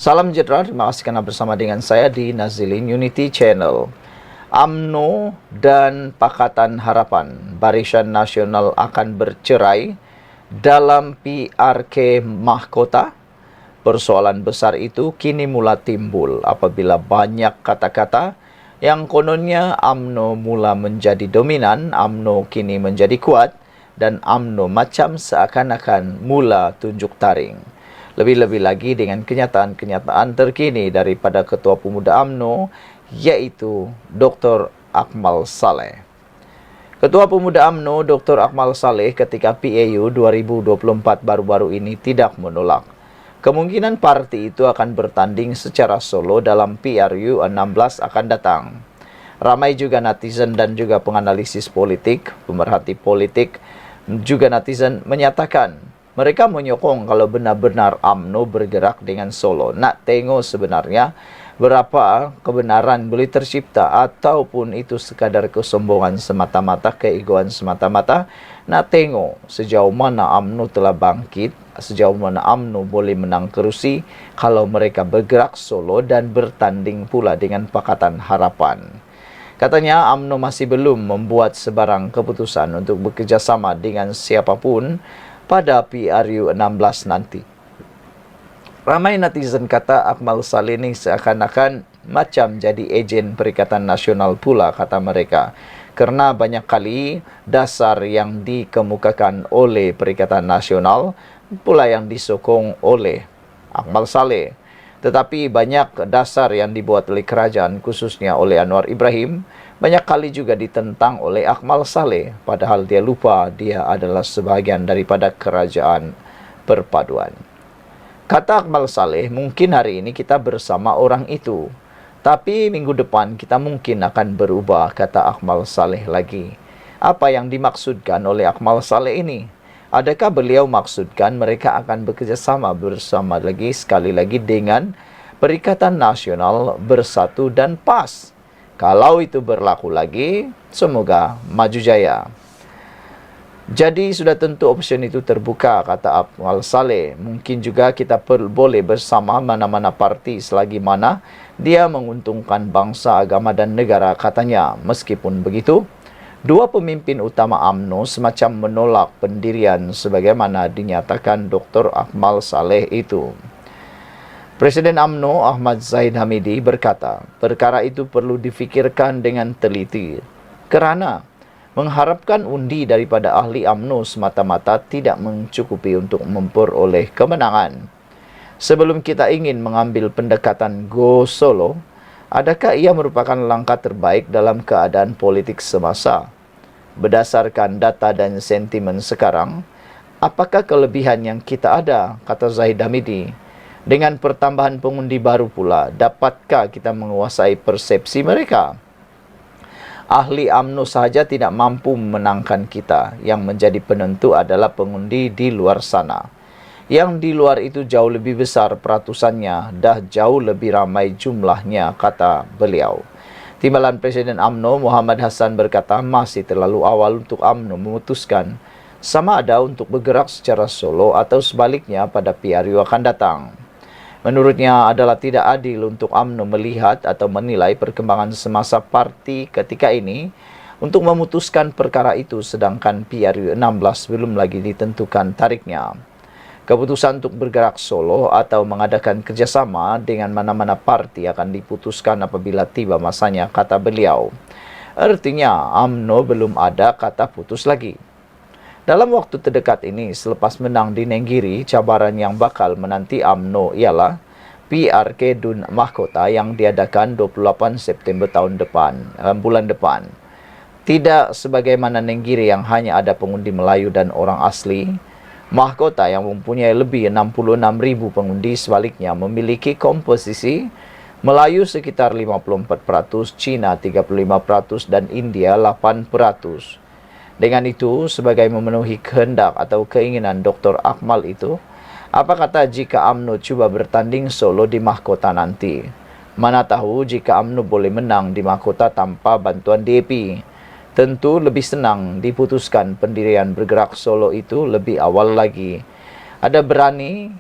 Salam sejahtera, terima kasih karena bersama dengan saya di Nazilin Unity Channel. UMNO dan Pakatan Harapan Barisan Nasional akan bercerai dalam PRK Mahkota. Persoalan besar itu kini mula timbul apabila banyak kata-kata yang kononnya UMNO mula menjadi dominan, UMNO kini menjadi kuat, dan UMNO macam seakan-akan mula tunjuk taring. Lebih-lebih lagi dengan kenyataan-kenyataan terkini daripada Ketua Pemuda UMNO, yaitu Dr. Akmal Saleh. Ketua Pemuda UMNO Dr. Akmal Saleh ketika PAU 2024 baru-baru ini tidak menolak kemungkinan parti itu akan bertanding secara solo dalam PRU 16 akan datang. Ramai juga netizen dan juga penganalisis politik, pemerhati politik, juga netizen menyatakan mereka menyokong kalau benar-benar UMNO bergerak dengan solo. Nak tengok sebenarnya berapa kebenaran boleh tercipta ataupun itu sekadar kesombongan semata-mata, keegoan semata-mata. Nak tengok sejauh mana UMNO telah bangkit, sejauh mana UMNO boleh menang kerusi kalau mereka bergerak solo dan bertanding pula dengan Pakatan Harapan. Katanya UMNO masih belum membuat sebarang keputusan untuk bekerjasama dengan siapapun pada PRU 16 nanti. Ramai netizen kata Akmal Saleh ini seakan-akan macam jadi ejen Perikatan Nasional pula, kata mereka. Kerana banyak kali dasar yang dikemukakan oleh Perikatan Nasional pula yang disokong oleh Akmal Saleh. Tetapi banyak dasar yang dibuat oleh kerajaan, khususnya oleh Anwar Ibrahim, banyak kali juga ditentang oleh Akmal Saleh, padahal dia lupa dia adalah sebahagian daripada kerajaan perpaduan. Kata Akmal Saleh, mungkin hari ini kita bersama orang itu, tapi minggu depan kita mungkin akan berubah, kata Akmal Saleh lagi. Apa yang dimaksudkan oleh Akmal Saleh ini? Adakah beliau maksudkan mereka akan bekerjasama bersama lagi sekali lagi dengan Perikatan Nasional Bersatu dan PAS? Kalau itu berlaku lagi, semoga maju jaya. Jadi sudah tentu opsi itu terbuka, kata Akmal Saleh. Mungkin juga kita boleh bersama mana-mana parti selagi mana dia menguntungkan bangsa, agama dan negara, katanya. Meskipun begitu, dua pemimpin utama UMNO semacam menolak pendirian sebagaimana dinyatakan Dr. Akmal Saleh itu. Presiden UMNO Ahmad Zahid Hamidi berkata, perkara itu perlu difikirkan dengan teliti kerana mengharapkan undi daripada ahli UMNO semata-mata tidak mencukupi untuk memperoleh kemenangan. Sebelum kita ingin mengambil pendekatan go solo, adakah ia merupakan langkah terbaik dalam keadaan politik semasa? Berdasarkan data dan sentimen sekarang, apakah kelebihan yang kita ada, kata Zahid Hamidi? Dengan pertambahan pengundi baru pula, dapatkah kita menguasai persepsi mereka? Ahli UMNO sahaja tidak mampu memenangkan kita. Yang menjadi penentu adalah pengundi di luar sana. Yang di luar itu jauh lebih besar peratusannya, dah jauh lebih ramai jumlahnya, kata beliau. Timbalan Presiden UMNO Muhammad Hassan berkata masih terlalu awal untuk UMNO memutuskan sama ada untuk bergerak secara solo atau sebaliknya pada PRU akan datang. Menurutnya adalah tidak adil untuk UMNO melihat atau menilai perkembangan semasa parti ketika ini untuk memutuskan perkara itu sedangkan PRU 16 belum lagi ditentukan tariknya. Keputusan untuk bergerak solo atau mengadakan kerjasama dengan mana-mana parti akan diputuskan apabila tiba masanya, kata beliau. Artinya UMNO belum ada kata putus lagi. Dalam waktu terdekat ini, selepas menang di Nenggiri, cabaran yang bakal menanti UMNO ialah PRK Dun Mahkota yang diadakan 28 September bulan depan. Tidak sebagaimana Nenggiri yang hanya ada pengundi Melayu dan orang asli, Mahkota yang mempunyai lebih 66,000 pengundi sebaliknya memiliki komposisi Melayu sekitar 54%, Cina 35% dan India 8%. Dengan itu, sebagai memenuhi kehendak atau keinginan Dr. Akmal itu, apa kata jika UMNO cuba bertanding solo di Mahkota nanti? Mana tahu jika UMNO boleh menang di Mahkota tanpa bantuan DAP. Tentu lebih senang diputuskan pendirian bergerak solo itu lebih awal lagi. Ada berani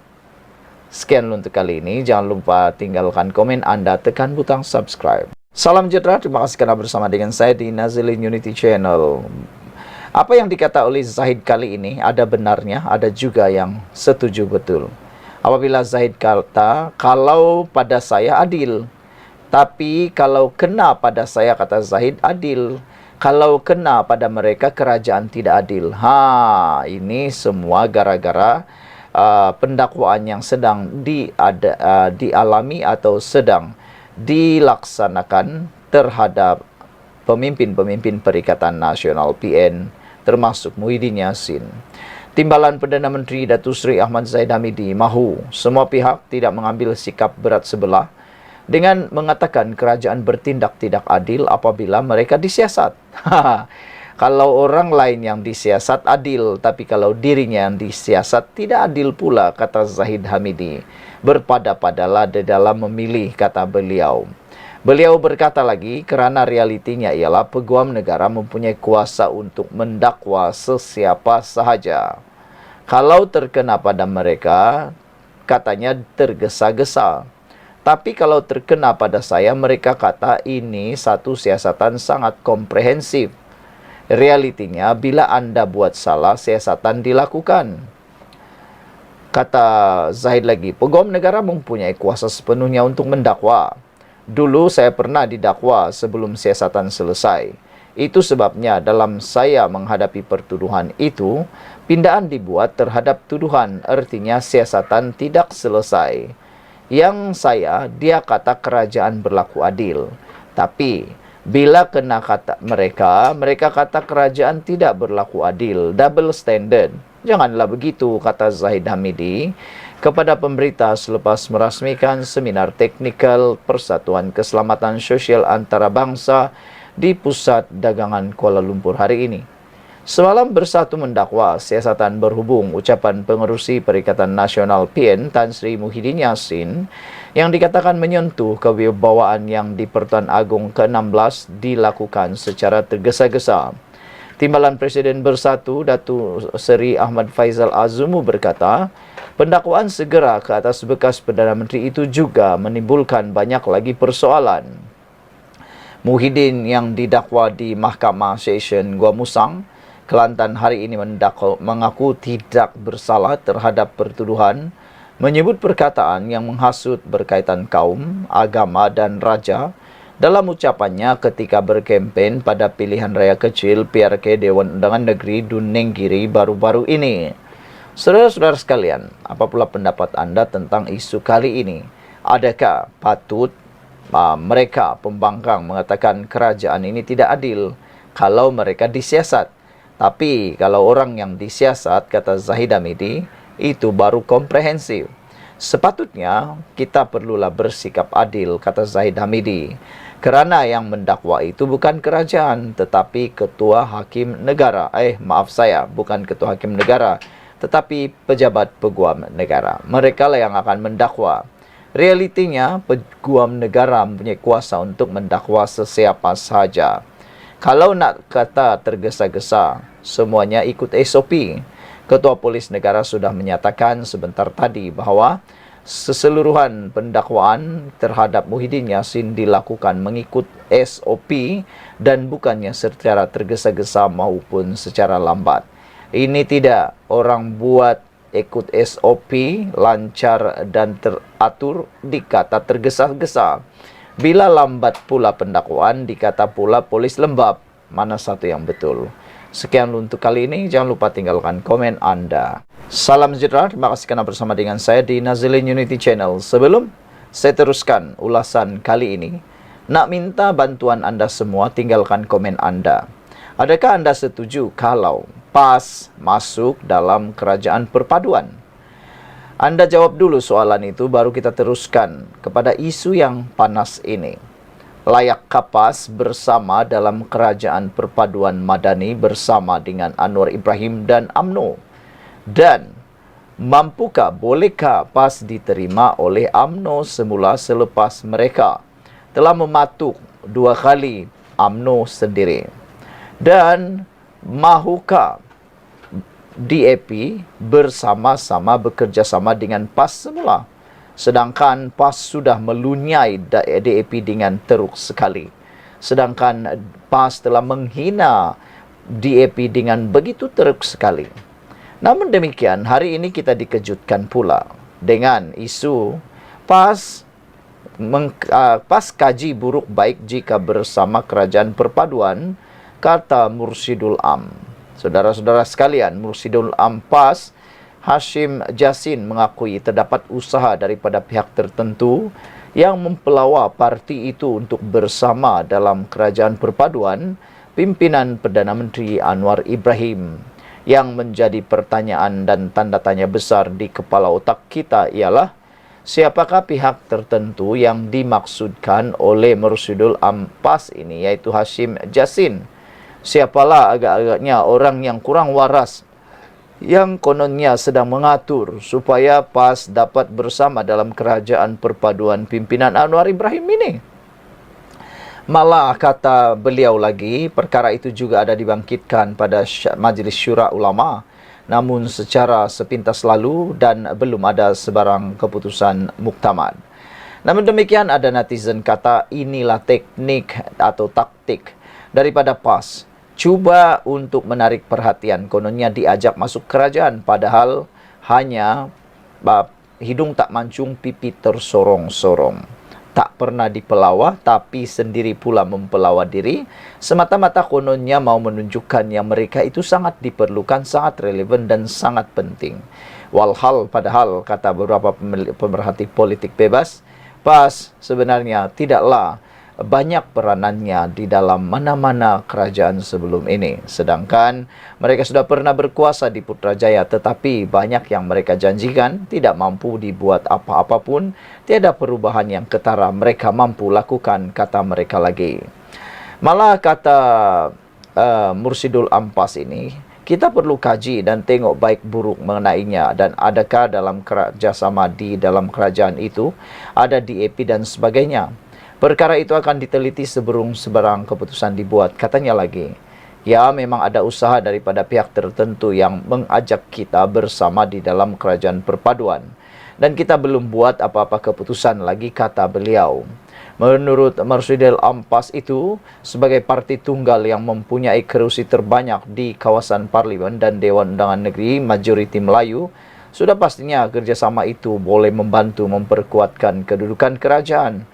Sekian untuk kali ini. Jangan lupa tinggalkan komen Anda, tekan butang subscribe. Salam sejahtera, terima kasih karena bersama dengan saya di Nazilin Unity Channel. Apa yang dikata oleh Zahid kali ini ada benarnya, ada juga yang setuju betul. Apabila Zahid kata, kalau pada saya adil. Tapi kalau kena pada saya, kata Zahid, adil. Kalau kena pada mereka, kerajaan tidak adil. Ini semua gara-gara pendakwaan yang sedang dialami atau sedang dilaksanakan terhadap pemimpin-pemimpin Perikatan Nasional PN, termasuk Muhyiddin Yassin. Timbalan Perdana Menteri Datuk Seri Ahmad Zahid Hamidi mahu semua pihak tidak mengambil sikap berat sebelah dengan mengatakan kerajaan bertindak tidak adil apabila mereka disiasat. Kalau orang lain yang disiasat adil, tapi kalau dirinya yang disiasat tidak adil pula, kata Zahid Hamidi. Berpada-padalah di dalam memilih, kata beliau. Beliau berkata lagi, kerana realitinya ialah peguam negara mempunyai kuasa untuk mendakwa sesiapa sahaja. Kalau terkena pada mereka, katanya tergesa-gesa. Tapi kalau terkena pada saya, mereka kata ini satu siasatan sangat komprehensif. Realitinya, bila Anda buat salah, siasatan dilakukan. Kata Zahid lagi, peguam negara mempunyai kuasa sepenuhnya untuk mendakwa. Dulu saya pernah didakwa sebelum siasatan selesai. Itu sebabnya dalam saya menghadapi pertuduhan itu, pindaan dibuat terhadap tuduhan, artinya siasatan tidak selesai. Yang dia kata kerajaan berlaku adil. Tapi bila kena kata mereka kata kerajaan tidak berlaku adil, double standard. Janganlah begitu, kata Zahid Hamidi kepada pemberita selepas merasmikan seminar teknikal Persatuan Keselamatan Sosial Antarabangsa di Pusat Dagangan Kuala Lumpur hari ini. Semalam bersatu mendakwa siasatan berhubung ucapan pengerusi Perikatan Nasional PN Tan Sri Muhyiddin Yassin yang dikatakan menyentuh kewibawaan yang di Pertuan Agong ke-16 dilakukan secara tergesa-gesa. Timbalan Presiden Bersatu Datuk Seri Ahmad Faizal Azumu berkata, pendakwaan segera ke atas bekas Perdana Menteri itu juga menimbulkan banyak lagi persoalan. Muhyiddin yang didakwa di Mahkamah Session Gua Musang, Kelantan hari ini mengaku tidak bersalah terhadap pertuduhan, menyebut perkataan yang menghasut berkaitan kaum, agama dan raja dalam ucapannya ketika berkempen pada pilihan raya kecil PRK Dewan Undangan Negeri Dunenggiri baru-baru ini. Saudara-saudara sekalian, apa pula pendapat Anda tentang isu kali ini? Adakah patut mereka pembangkang mengatakan kerajaan ini tidak adil kalau mereka disiasat? Tapi kalau orang yang disiasat, kata Zahid Hamidi, itu baru komprehensif. Sepatutnya kita perlulah bersikap adil, kata Zahid Hamidi. Kerana yang mendakwa itu bukan kerajaan, tetapi ketua hakim negara. Bukan ketua hakim negara, tetapi pejabat peguam negara. Mereka lah yang akan mendakwa. Realitinya, peguam negara mempunyai kuasa untuk mendakwa sesiapa sahaja. Kalau nak kata tergesa-gesa, semuanya ikut SOP. Ketua Polis Negara sudah menyatakan sebentar tadi bahawa keseluruhan pendakwaan terhadap Muhyiddin Yassin dilakukan mengikut SOP dan bukannya secara tergesa-gesa maupun secara lambat. Ini tidak orang buat ikut SOP lancar dan teratur dikata tergesa-gesa. Bila lambat pula pendakwaan, dikata pula polis lembab. Mana satu yang betul? Sekian untuk kali ini. Jangan lupa tinggalkan komen Anda. Salam sejahtera. Terima kasih kerana bersama dengan saya di Nazilin Unity Channel. Sebelum saya teruskan ulasan kali ini, nak minta bantuan Anda semua, tinggalkan komen Anda. Adakah Anda setuju kalau PAS masuk dalam kerajaan perpaduan? Anda jawab dulu soalan itu, baru kita teruskan kepada isu yang panas ini. Layakkah PAS bersama dalam kerajaan perpaduan madani bersama dengan Anwar Ibrahim dan UMNO? Dan mampukah, bolehkah PAS diterima oleh UMNO semula selepas mereka telah mematuk 2 kali UMNO sendiri? Dan mahukah DAP bersama-sama bekerjasama dengan PAS semula? Sedangkan PAS sudah melunyai DAP dengan teruk sekali. Sedangkan PAS telah menghina DAP dengan begitu teruk sekali. Namun demikian, hari ini kita dikejutkan pula dengan isu PAS kaji buruk baik jika bersama kerajaan perpaduan, kata Mursyidul Am. Saudara-saudara sekalian, Mursyidul Am PAS Hashim Jasin mengakui terdapat usaha daripada pihak tertentu yang mempelawa parti itu untuk bersama dalam kerajaan perpaduan pimpinan Perdana Menteri Anwar Ibrahim. Yang menjadi pertanyaan dan tanda tanya besar di kepala otak kita ialah, siapakah pihak tertentu yang dimaksudkan oleh Mursyidul Am PAS ini, yaitu Hashim Jasin? Siapalah agak-agaknya orang yang kurang waras yang kononnya sedang mengatur supaya PAS dapat bersama dalam kerajaan perpaduan pimpinan Anwar Ibrahim ini? Malah kata beliau lagi, perkara itu juga ada dibangkitkan pada Majlis Syura Ulama, namun secara sepintas lalu dan belum ada sebarang keputusan muktamad. Namun demikian, ada netizen kata inilah teknik atau taktik daripada PAS. Cuba untuk menarik perhatian, kononnya diajak masuk kerajaan, padahal hanya hidung tak mancung, pipi tersorong-sorong. Tak pernah dipelawa, tapi sendiri pula mempelawa diri. Semata-mata kononnya mau menunjukkan yang mereka itu sangat diperlukan, sangat relevan dan sangat penting. Padahal kata beberapa pemerhati politik bebas, PAS sebenarnya tidaklah banyak peranannya di dalam mana-mana kerajaan sebelum ini. Sedangkan mereka sudah pernah berkuasa di Putrajaya, tetapi banyak yang mereka janjikan tidak mampu dibuat apa-apa pun. Tiada perubahan yang ketara mereka mampu lakukan, kata mereka lagi. Malah kata Mursyidul Am PAS ini, kita perlu kaji dan tengok baik buruk mengenainya, dan adakah dalam kerjasama di dalam kerajaan itu ada DAP dan sebagainya. Perkara itu akan diteliti sebelum sebarang keputusan dibuat, katanya lagi. Ya, memang ada usaha daripada pihak tertentu yang mengajak kita bersama di dalam kerajaan perpaduan. Dan kita belum buat apa-apa keputusan lagi, kata beliau. Menurut Mursyidul Am PAS itu, sebagai parti tunggal yang mempunyai kerusi terbanyak di kawasan Parlimen dan Dewan Undangan Negeri majoriti Melayu, sudah pastinya kerjasama itu boleh membantu memperkuatkan kedudukan kerajaan.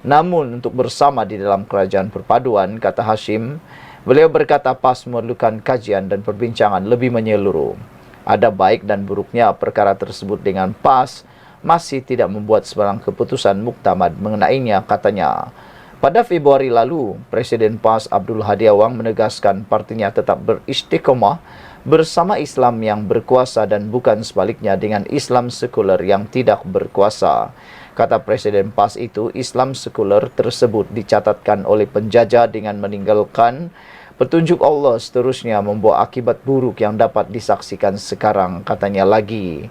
Namun untuk bersama di dalam kerajaan perpaduan, kata Hashim, beliau berkata PAS memerlukan kajian dan perbincangan lebih menyeluruh. Ada baik dan buruknya perkara tersebut dengan PAS masih tidak membuat sebarang keputusan muktamad mengenainya, katanya. Pada Februari lalu, Presiden PAS Abdul Hadi Awang menegaskan partinya tetap beristiqomah bersama Islam yang berkuasa dan bukan sebaliknya dengan Islam sekuler yang tidak berkuasa. Kata Presiden PAS itu, Islam sekuler tersebut dicatatkan oleh penjajah dengan meninggalkan petunjuk Allah, seterusnya membawa akibat buruk yang dapat disaksikan sekarang, katanya lagi.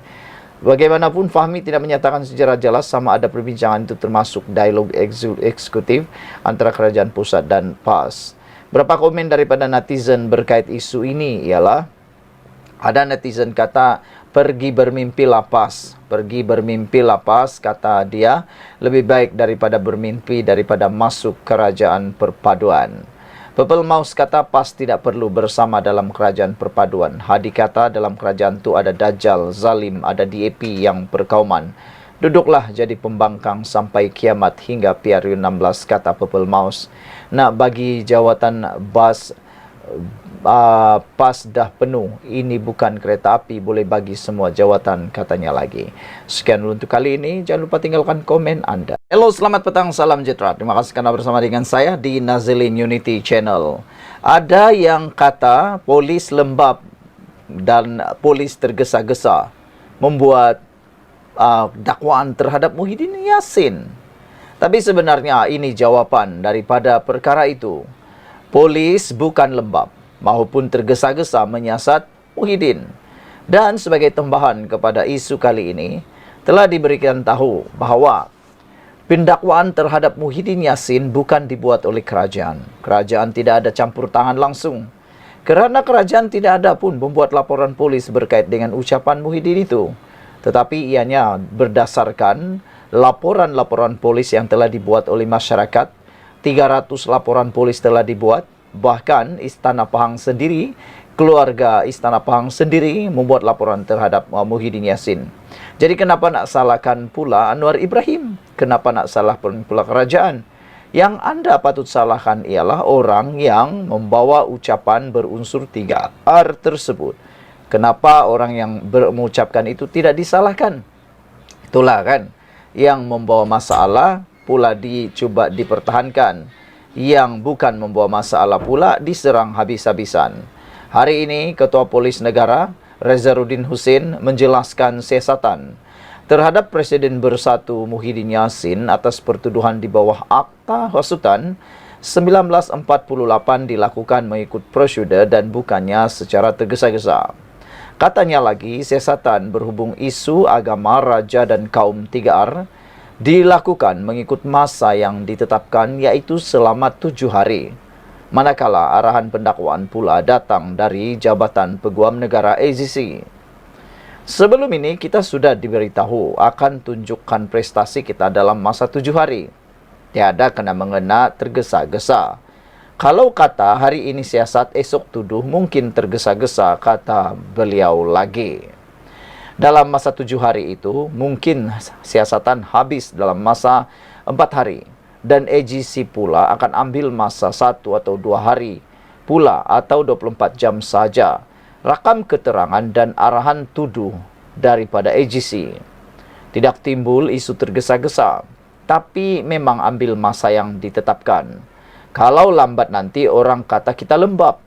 Bagaimanapun, Fahmi tidak menyatakan secara jelas sama ada perbincangan itu termasuk dialog eksekutif antara kerajaan pusat dan PAS. Berapa komen daripada netizen berkait isu ini ialah, ada netizen kata, pergi bermimpilah PAS. Pergi bermimpilah PAS, kata dia, lebih baik daripada bermimpi daripada masuk kerajaan perpaduan. Pepel Maus kata PAS tidak perlu bersama dalam kerajaan perpaduan. Hadi kata dalam kerajaan itu ada Dajjal, Zalim, ada DAP yang perkauman. Duduklah jadi pembangkang sampai kiamat hingga PRU 16, kata Pepel Maus. Nak bagi jawatan PAS dah penuh. Ini bukan kereta api, boleh bagi semua jawatan, katanya lagi. Sekian dulu untuk kali ini. Jangan lupa tinggalkan komen Anda. Hello, selamat petang, salam sejahtera. Terima kasih karena bersama dengan saya di Nazilin Unity Channel. Ada yang kata polis lembab dan polis tergesa-gesa membuat dakwaan terhadap Muhyiddin Yassin. Tapi sebenarnya ini jawapan daripada perkara itu. Polis bukan lembab maupun tergesa-gesa menyiasat Muhyiddin. Dan sebagai tambahan kepada isu kali ini, telah diberikan tahu bahawa pendakwaan terhadap Muhyiddin Yassin bukan dibuat oleh kerajaan. Kerajaan tidak ada campur tangan langsung. Kerana kerajaan tidak ada pun membuat laporan polis berkait dengan ucapan Muhyiddin itu. Tetapi ianya berdasarkan laporan-laporan polis yang telah dibuat oleh masyarakat. 300 laporan polis telah dibuat. Bahkan Istana Pahang sendiri, keluarga Istana Pahang sendiri membuat laporan terhadap Muhyiddin Yassin. Jadi kenapa nak salahkan pula Anwar Ibrahim? Kenapa nak salahkan pula kerajaan? Yang anda patut salahkan ialah orang yang membawa ucapan berunsur 3R tersebut. Kenapa orang yang mengucapkan itu tidak disalahkan? Itulah kan yang membawa masalah pula dicuba dipertahankan. Yang bukan membawa masalah pula diserang habis-habisan. Hari ini Ketua Polis Negara Rezaruddin Husin menjelaskan siasatan terhadap Presiden Bersatu Muhyiddin Yassin atas pertuduhan di bawah Akta Hasutan 1948 dilakukan mengikut prosedur dan bukannya secara tergesa-gesa. Katanya lagi, siasatan berhubung isu agama, raja dan kaum 3R dilakukan mengikut masa yang ditetapkan yaitu selama 7 hari. Manakala arahan pendakwaan pula datang dari Jabatan Peguam Negara AZC. Sebelum ini kita sudah diberitahu akan tunjukkan prestasi kita dalam masa 7 hari. Tiada kena mengena tergesa-gesa. Kalau kata hari ini siasat, esok tuduh mungkin tergesa-gesa, kata beliau lagi. Dalam masa 7 hari itu, mungkin siasatan habis dalam masa 4 hari. Dan AGC pula akan ambil masa 1 atau 2 hari pula atau 24 jam saja. Rakam keterangan dan arahan tuduh daripada AGC. Tidak timbul isu tergesa-gesa, tapi memang ambil masa yang ditetapkan. Kalau lambat nanti orang kata kita lembab.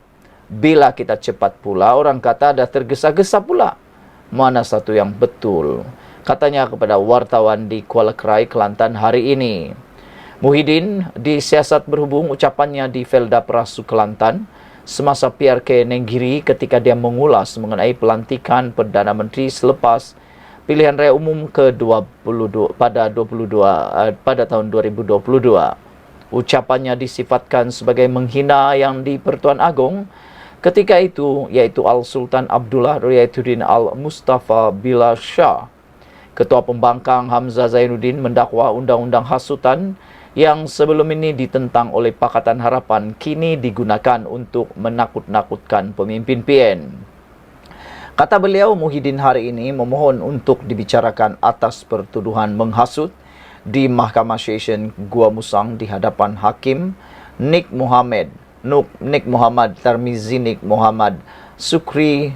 Bila kita cepat pula orang kata ada tergesa-gesa pula. Mana satu yang betul? Katanya kepada wartawan di Kuala Krai, Kelantan hari ini. Muhyiddin disiasat berhubung ucapannya di Felda Prasu Kelantan semasa PRK Nenggiri ketika dia mengulas mengenai pelantikan Perdana Menteri selepas pilihan raya umum ke-22 pada tahun 2022. Ucapannya disifatkan sebagai menghina yang di-Pertuan Agong ketika itu, yaitu Al-Sultan Abdullah Riayatuddin Al-Mustafa Bilal Shah. Ketua Pembangkang Hamzah Zainuddin mendakwa undang-undang hasutan yang sebelum ini ditentang oleh Pakatan Harapan kini digunakan untuk menakut-nakutkan pemimpin PN. Kata beliau, Muhyiddin hari ini memohon untuk dibicarakan atas pertuduhan menghasut di Mahkamah Session Gua Musang di hadapan Hakim Nik Muhammad Tarmizi Nik Muhammad Sukri.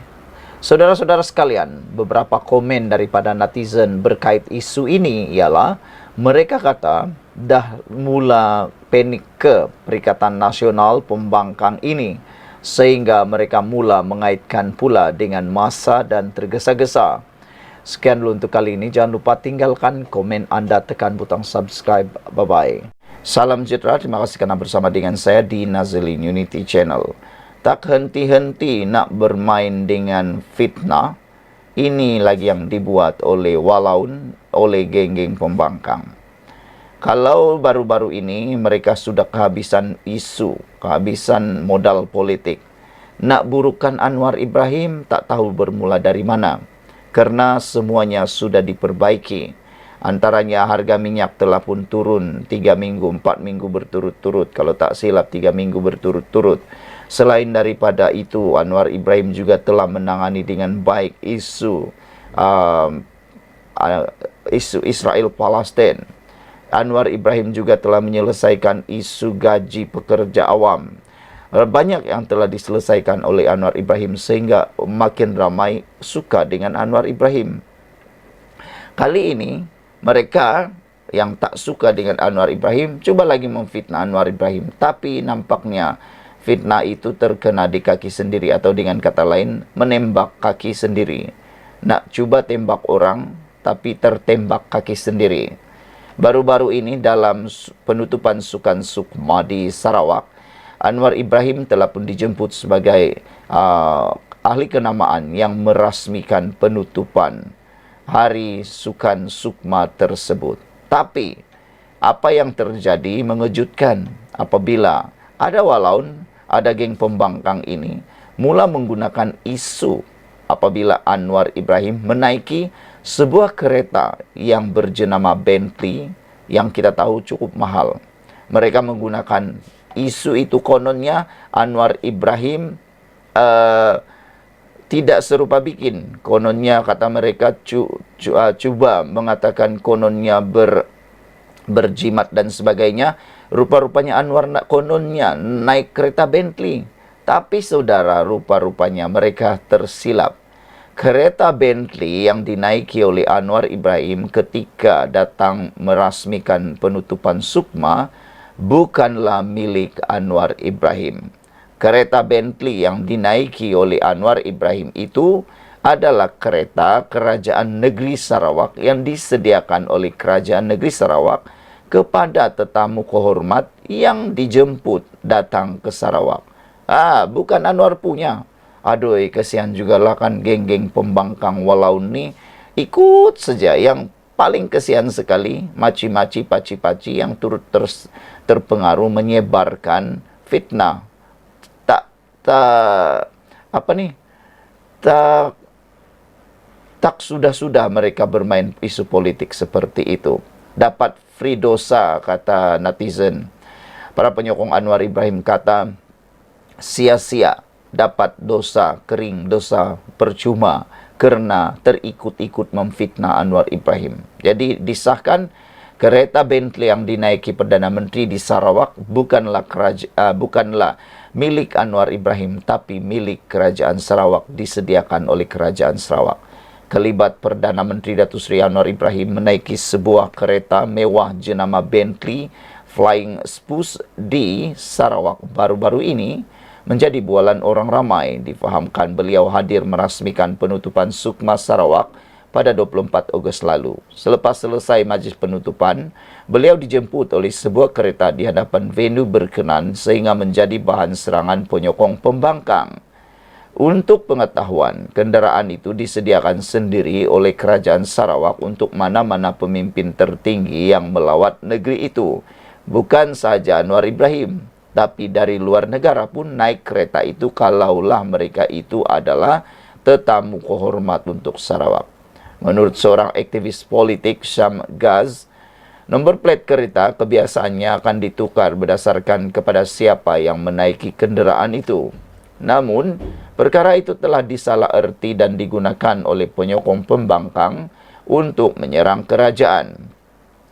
Saudara-saudara sekalian, beberapa komen daripada netizen berkait isu ini ialah mereka kata dah mula panik ke Perikatan Nasional Pembangkang ini sehingga mereka mula mengaitkan pula dengan masa dan tergesa-gesa. Sekian dulu untuk kali ini. Jangan lupa tinggalkan komen anda, tekan butang subscribe. Bye-bye. Salam sejahtera. Terima kasih kerana bersama dengan saya di Nazilin Unity Channel. Tak henti-henti nak bermain dengan fitnah. Ini lagi yang dibuat oleh Walaun, oleh geng-geng pembangkang. Kalau baru-baru ini mereka sudah kehabisan isu, kehabisan modal politik. Nak burukkan Anwar Ibrahim tak tahu bermula dari mana. Kerana semuanya sudah diperbaiki. Antaranya harga minyak telah pun turun 3 minggu, 4 minggu berturut-turut. Kalau tak silap 3 minggu berturut-turut. Selain daripada itu, Anwar Ibrahim juga telah menangani dengan baik isu Israel-Palestin. Anwar Ibrahim juga telah menyelesaikan isu gaji pekerja awam. Banyak yang telah diselesaikan oleh Anwar Ibrahim sehingga makin ramai suka dengan Anwar Ibrahim. Kali ini mereka yang tak suka dengan Anwar Ibrahim cuba lagi memfitnah Anwar Ibrahim. Tapi nampaknya fitnah itu terkena di kaki sendiri, atau dengan kata lain menembak kaki sendiri. Nak cuba tembak orang tapi tertembak kaki sendiri. Baru-baru ini dalam penutupan Sukan Sukma di Sarawak, Anwar Ibrahim telah pun dijemput sebagai ahli kenamaan yang merasmikan penutupan Hari Sukan Sukma tersebut. Tapi apa yang terjadi mengejutkan apabila ada Walaun, ada geng pembangkang ini mula menggunakan isu apabila Anwar Ibrahim menaiki sebuah kereta yang berjenama Bentley yang kita tahu cukup mahal. Mereka menggunakan isu itu, kononnya Anwar Ibrahim tidak serupa bikin. Kononnya kata mereka cuba mengatakan kononnya berjimat dan sebagainya. Rupa-rupanya Anwar kononnya naik kereta Bentley. Tapi saudara, rupa-rupanya mereka tersilap. Kereta Bentley yang dinaiki oleh Anwar Ibrahim ketika datang merasmikan penutupan Sukma bukanlah milik Anwar Ibrahim. Kereta Bentley yang dinaiki oleh Anwar Ibrahim itu adalah kereta Kerajaan Negeri Sarawak yang disediakan oleh Kerajaan Negeri Sarawak kepada tetamu kehormat yang dijemput datang ke Sarawak. Bukan Anwar punya. Aduh, kesian jugalah kan geng-geng pembangkang walau ni ikut saja. Yang paling kesian sekali maci-maci, paci-paci yang turut terpengaruh menyebarkan fitnah. Tak sudah-sudah mereka bermain isu politik seperti itu. Dapat free dosa, kata netizen. Para penyokong Anwar Ibrahim kata, sia-sia dapat dosa kering, dosa percuma kerana terikut-ikut memfitnah Anwar Ibrahim. Jadi disahkan kereta Bentley yang dinaiki Perdana Menteri di Sarawak bukanlah milik Anwar Ibrahim, tapi milik Kerajaan Sarawak, disediakan oleh Kerajaan Sarawak. Kelibat Perdana Menteri Datuk Seri Anwar Ibrahim menaiki sebuah kereta mewah jenama Bentley Flying Spruce di Sarawak baru-baru ini menjadi bualan orang ramai. Difahamkan beliau hadir merasmikan penutupan Sukma Sarawak pada 24 Ogos lalu. Selepas selesai majlis penutupan, beliau dijemput oleh sebuah kereta di hadapan venue berkenan sehingga menjadi bahan serangan penyokong pembangkang. Untuk pengetahuan, kenderaan itu disediakan sendiri oleh Kerajaan Sarawak untuk mana-mana pemimpin tertinggi yang melawat negeri itu. Bukan sahaja Anwar Ibrahim, tapi dari luar negara pun naik kereta itu kalaulah mereka itu adalah tetamu kehormat untuk Sarawak. Menurut seorang aktivis politik, Syam Gaz, nombor plat kereta kebiasaannya akan ditukar berdasarkan kepada siapa yang menaiki kenderaan itu. Namun, perkara itu telah disalaherti dan digunakan oleh penyokong pembangkang untuk menyerang kerajaan.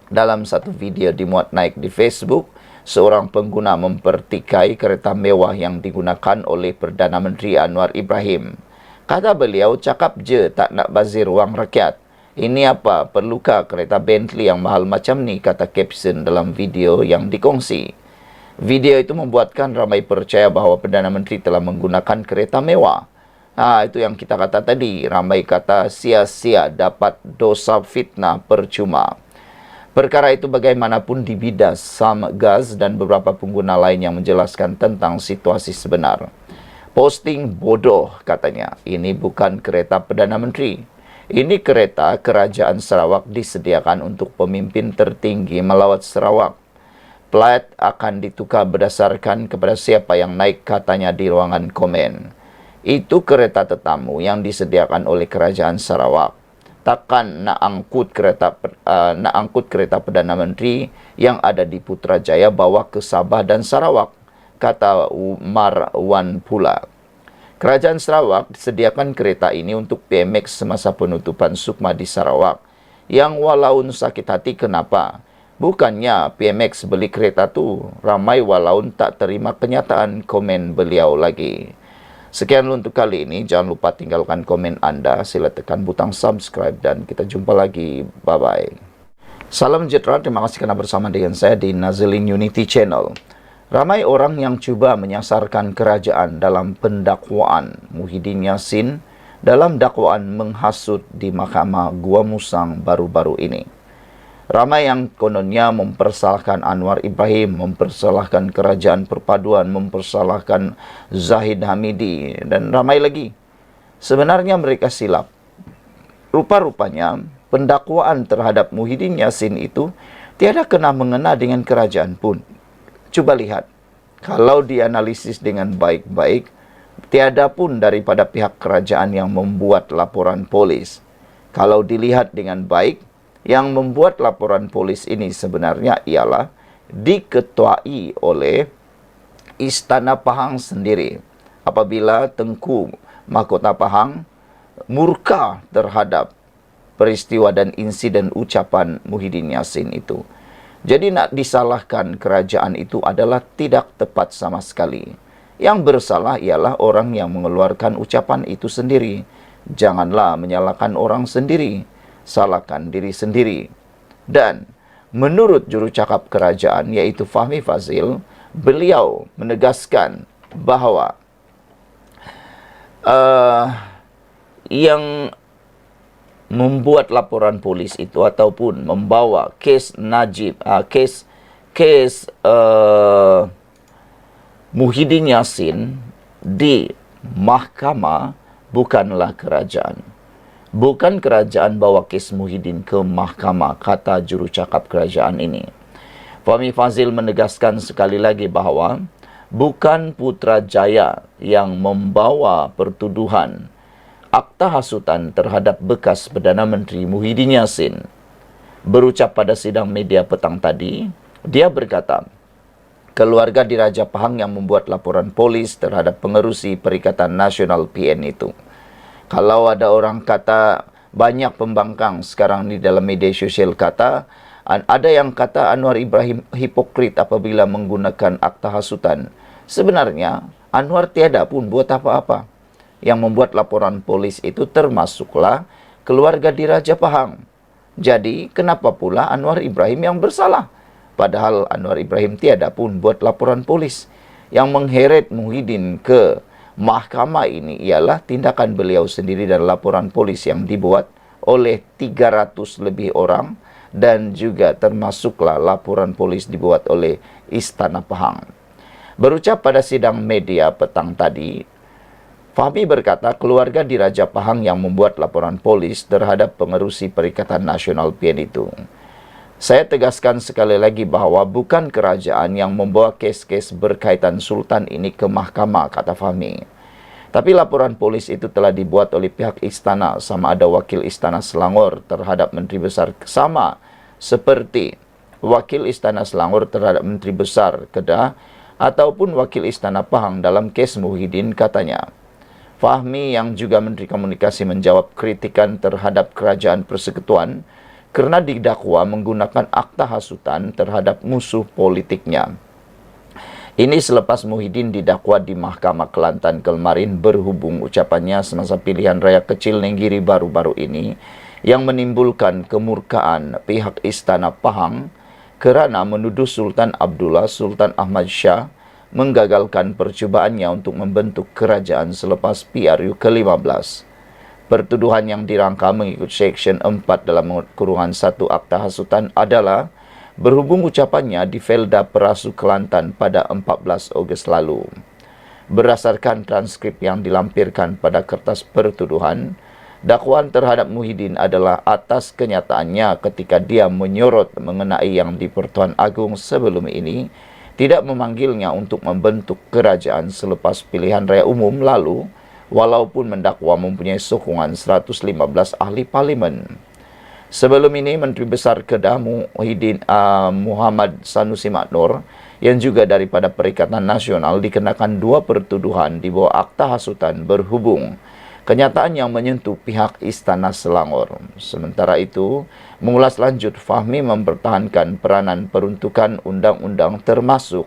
Dalam satu video dimuat naik di Facebook, seorang pengguna mempertikai kereta mewah yang digunakan oleh Perdana Menteri Anwar Ibrahim. Kata beliau, cakap je tak nak bazir wang rakyat. Ini apa? Perlukah kereta Bentley yang mahal macam ni? Kata caption dalam video yang dikongsi. Video itu membuatkan ramai percaya bahawa Perdana Menteri telah menggunakan kereta mewah. Itu yang kita kata tadi. Ramai kata sia-sia dapat dosa fitnah percuma. Perkara itu bagaimanapun dibidas Sam Gaz dan beberapa pengguna lain yang menjelaskan tentang situasi sebenar. Posting bodoh, katanya. Ini bukan kereta Perdana Menteri. Ini kereta Kerajaan Sarawak disediakan untuk pemimpin tertinggi melawat Sarawak. Plat akan ditukar berdasarkan kepada siapa yang naik, katanya di ruangan komen. Itu kereta tetamu yang disediakan oleh Kerajaan Sarawak. Takkan nak angkut kereta Perdana Menteri yang ada di Putrajaya bawa ke Sabah dan Sarawak, kata Marwan pula. Kerajaan Sarawak disediakan kereta ini untuk PMX semasa penutupan Sukma di Sarawak. Yang walaun sakit hati kenapa? Bukannya PMX beli kereta tu. Ramai walaun tak terima kenyataan, komen beliau lagi. Sekian untuk kali ini. Jangan lupa tinggalkan komen anda. Sila tekan butang subscribe dan kita jumpa lagi. Bye-bye. Salam sejahtera. Terima kasih kerana bersama dengan saya di Nazilin Unity Channel. Ramai orang yang cuba menyasarkan kerajaan dalam pendakwaan Muhyiddin Yassin dalam dakwaan menghasut di Mahkamah Gua Musang baru-baru ini. Ramai yang kononnya mempersalahkan Anwar Ibrahim, mempersalahkan Kerajaan Perpaduan, mempersalahkan Zahid Hamidi, dan ramai lagi. Sebenarnya mereka silap. Rupa-rupanya pendakwaan terhadap Muhyiddin Yassin itu tiada kena mengena dengan kerajaan pun. Cuba lihat, kalau dianalisis dengan baik-baik, Tiada pun daripada pihak kerajaan yang membuat laporan polis. Kalau dilihat dengan baik, yang membuat laporan polis ini sebenarnya ialah diketuai oleh Istana Pahang sendiri. Apabila Tengku Mahkota Pahang murka terhadap peristiwa dan insiden ucapan Muhyiddin Yassin itu. Jadi nak disalahkan kerajaan itu adalah tidak tepat sama sekali. Yang bersalah ialah orang yang mengeluarkan ucapan itu sendiri. Janganlah menyalahkan orang sendiri, salahkan diri sendiri. Dan menurut juru cakap kerajaan yaitu Fahmi Fadzil, beliau menegaskan bahawa yang membuat laporan polis itu ataupun membawa kes Najib, kes Muhyiddin Yassin di mahkamah bukanlah kerajaan. Bukan kerajaan bawa kes Muhyiddin ke mahkamah, kata juru cakap kerajaan ini. Fahmi Fadzil menegaskan sekali lagi bahawa bukan Putrajaya yang membawa pertuduhan akta hasutan terhadap bekas Perdana Menteri Muhyiddin Yassin. Berucap pada sidang media petang tadi, dia berkata, keluarga Diraja Pahang yang membuat laporan polis terhadap pengerusi Perikatan Nasional PN itu. Kalau ada orang kata, banyak pembangkang sekarang di dalam media sosial kata, ada yang kata Anwar Ibrahim hipokrit apabila menggunakan akta hasutan. Sebenarnya, Anwar tiada pun buat apa-apa. Yang membuat laporan polis itu termasuklah keluarga Diraja Pahang. Jadi, kenapa pula Anwar Ibrahim yang bersalah? Padahal Anwar Ibrahim tiada pun buat laporan polis. Yang mengheret Muhyiddin ke mahkamah ini ialah tindakan beliau sendiri dan laporan polis yang dibuat oleh 300 lebih orang dan juga termasuklah laporan polis dibuat oleh Istana Pahang. Berucap pada sidang media petang tadi, Fahmi berkata keluarga Diraja Pahang yang membuat laporan polis terhadap pengerusi Perikatan Nasional PN itu. Saya tegaskan sekali lagi bahawa bukan kerajaan yang membawa kes-kes berkaitan Sultan ini ke mahkamah, kata Fahmi. Tapi laporan polis itu telah dibuat oleh pihak istana sama ada wakil Istana Selangor terhadap Menteri Besar sama seperti wakil Istana Selangor terhadap Menteri Besar Kedah ataupun wakil Istana Pahang dalam kes Muhyiddin, katanya. Fahmi yang juga Menteri Komunikasi menjawab kritikan terhadap Kerajaan Persekutuan kerana didakwa menggunakan akta hasutan terhadap musuh politiknya. Ini selepas Muhyiddin didakwa di Mahkamah Kelantan kemarin berhubung ucapannya semasa pilihan raya kecil Nenggiri baru-baru ini yang menimbulkan kemurkaan pihak Istana Pahang kerana menuduh Sultan Abdullah Sultan Ahmad Shah menggagalkan percubaannya untuk membentuk kerajaan selepas PRU ke-15. Pertuduhan yang dirangka mengikut Seksyen 4 dalam kurungan 1 Akta Hasutan adalah berhubung ucapannya di Felda Perasu Kelantan pada 14 Ogos lalu. Berdasarkan transkrip yang dilampirkan pada kertas pertuduhan, dakwaan terhadap Muhyiddin adalah atas kenyataannya ketika dia menyorot mengenai yang di Pertuan Agong sebelum ini tidak memanggilnya untuk membentuk kerajaan selepas pilihan raya umum lalu, walaupun mendakwa mempunyai sokongan 115 ahli parlimen. Sebelum ini, Menteri Besar Kedah Muhammad Sanusi Maknor yang juga daripada Perikatan Nasional dikenakan 2 pertuduhan di bawah akta hasutan berhubung kenyataan yang menyentuh pihak Istana Selangor. Sementara itu, mengulas lanjut, Fahmi mempertahankan peranan peruntukan undang-undang termasuk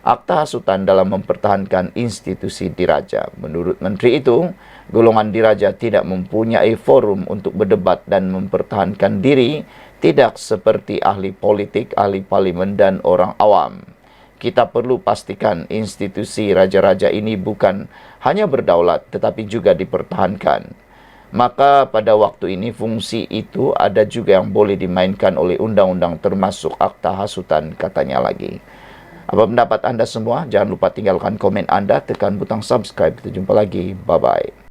akta hasutan dalam mempertahankan institusi diraja. Menurut Menteri itu, golongan diraja tidak mempunyai forum untuk berdebat dan mempertahankan diri, tidak seperti ahli politik, ahli parlimen dan orang awam. Kita perlu pastikan institusi raja-raja ini bukan hanya berdaulat tetapi juga dipertahankan. Maka pada waktu ini fungsi itu ada juga yang boleh dimainkan oleh undang-undang termasuk akta hasutan, katanya lagi. Apa pendapat anda semua? Jangan lupa tinggalkan komen anda, tekan butang subscribe. Kita jumpa lagi. Bye-bye.